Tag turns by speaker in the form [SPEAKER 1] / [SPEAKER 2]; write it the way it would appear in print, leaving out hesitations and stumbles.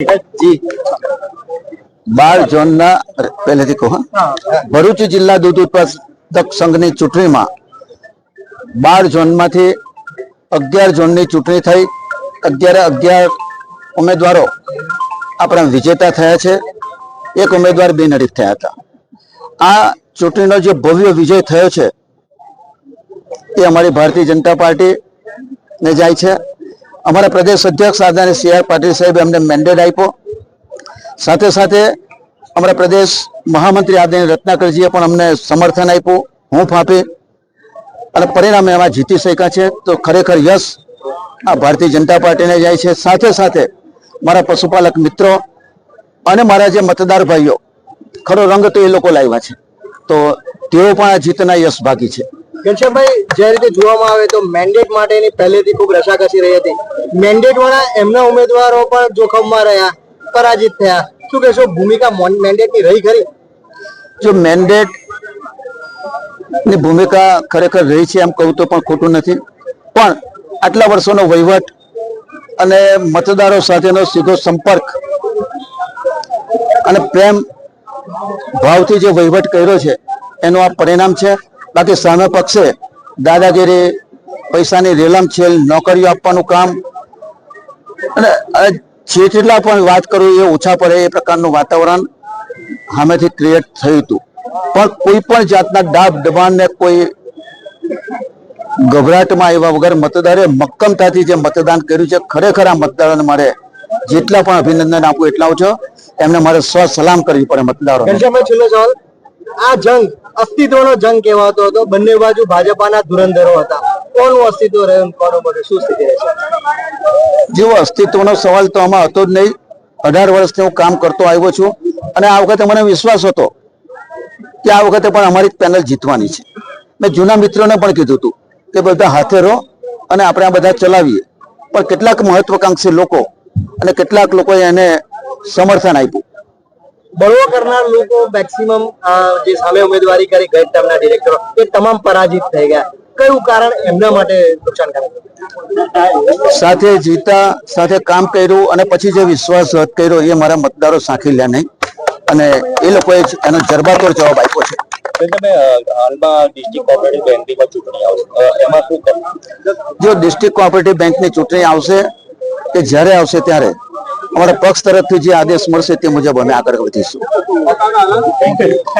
[SPEAKER 1] જી 12 ઝોનના પહેલેથી કહો ભરૂચ જિલ્લા દૂધ ઉત્પાદક સંઘની ચૂંટણીમાં 12 ઝોનમાંથી 11 ઝોનની ચૂંટણી થઈ 11 ઉમેદવારો આપણા વિજેતા થયા છે। એક ઉમેદવાર બિનહરીફ થયા હતા। આ ચૂંટણીનો જે ભવ્ય વિજય થયો છે એ અમારી ભારતીય જનતા પાર્ટીને જાય છે। અમારા પ્રદેશ અધ્યક્ષ આદરણીય CR પાટીલ સાહેબે અમને મેન્ડેટ આપ્યો। સાથે સાથે અમારા પ્રદેશ મહામંત્રી આદરણીય રત્નાકરજીએ પણ અમને સમર્થન આપ્યું, હૂંફ આપી અને પરિણામે એમાં જીતી શક્યા છે। તો ખરેખર યશ આ ભારતીય જનતા પાર્ટીને જાય છે। સાથે સાથે મારા પશુપાલક મિત્રો અને મારા જે મતદાર ભાઈઓ, ખરો રંગ તો એ લોકો લાવ્યા છે, તો તેઓ પણ આ જીતના યશ ભાગી છે।
[SPEAKER 2] ઘનશ્યામભાઈ, જે રીતે જોવામાં આવે તો મેન્ડેટ માટેની પહેલેથી ખૂબ રસાકસી રહી હતી। મેન્ડેટ વાળા એમના ઉમેદવારો પણ જોખમમાં રહ્યા, પરાજિત થયા। શું કહેશો, ભૂમિકા મેન્ડેટની રહી ખરી?
[SPEAKER 1] જો મેન્ડેટ ની ભૂમિકા ખરેખર રહી છે એમ કહું તો પણ ખોટું નથી, પણ આટલા વર્ષોનો વહીવટ અને મતદારો સાથેનો સીધો સંપર્ક અને પ્રેમ ભાવથી જે વહીવટ કર્યો છે એનું આ પરિણામ છે। બાકી સામે પક્ષે દાદાગીરી, પૈસાની રેલમછેલ, નોકરીઓ આપવાનું કામ અને જેટલા પણ વાત કરું એ ઓછા પડે એ પ્રકારનું વાતાવરણ સામેથી ક્રિએટ થયું હતું। પણ કોઈ પણ જાતના દાબ દબાણને કોઈ ગભરાટમાં આવ્યા વગર મતદારે મક્કમતાથી જે મતદાન કર્યું છે, ખરેખર આ મતદારોને મારે જેટલા પણ અભિનંદન આપું એટલા ઓછો, એમને મારે સલામ કરવી પડે મતદારો।
[SPEAKER 2] છેલ્લો સવાલ, આ જંગ અસ્તિત્વનો જંગ કહેવાતો હતો, બંને બાજુ ભાજપાના ધુરંધરો હતા, કોનું અસ્તિત્વ રહ્યું, કોનું બધું શું સ્થિતિ રહેશે?
[SPEAKER 1] જેવો અસ્તિત્વનો સવાલ તો આમાં હતો જ નહીં। 18 વર્ષથી હું કામ કરતો આવ્યો છું અને આ વખતે મને વિશ્વાસ હતો કે આ વખતે પણ અમારી પેનલ જીતવાની છે। મેં જૂના મિત્રોને પણ કીધું હતું કે બધા હાથે રહો અને આપણે આ બધા ચલાવીએ, પણ કેટલાક મહત્વકાંક્ષી લોકો અને કેટલાક લોકોએ એને સમર્થન આપ્યું।
[SPEAKER 2] બળવો કરનાર લોકો મેક્સિમમ જે સામે ઉમેદવારી કરી ગઈ ટર્મના ડિરેક્ટરો એ તમામ પરાજિત થઈ ગયા। કયું કારણ એમના માટે નુકસાનકારક?
[SPEAKER 1] સાથે જીતા, સાથે કામ કર્યું અને પછી જે વિશ્વાસઘાત કર્યો એ મારા મતદારો સાંખી લે નહીં અને એ લોકોએ એનો જરબાતોડ જવાબ આપ્યો છે।
[SPEAKER 3] હાલમાં ડિસ્ટ્રિક્ટ કોઓપરેટિવ બેંકની ચૂંટણી આવશે, એમાં શું કરવું?
[SPEAKER 1] જો ડિસ્ટ્રિક્ટ કોઓપરેટિવ બેંકની ચૂંટણી આવશે કે જ્યારે આવશે ત્યારે અમારા પક્ષ તરફથી જે આદેશ મળશે તે મુજબ અમે આગળ વધીશું।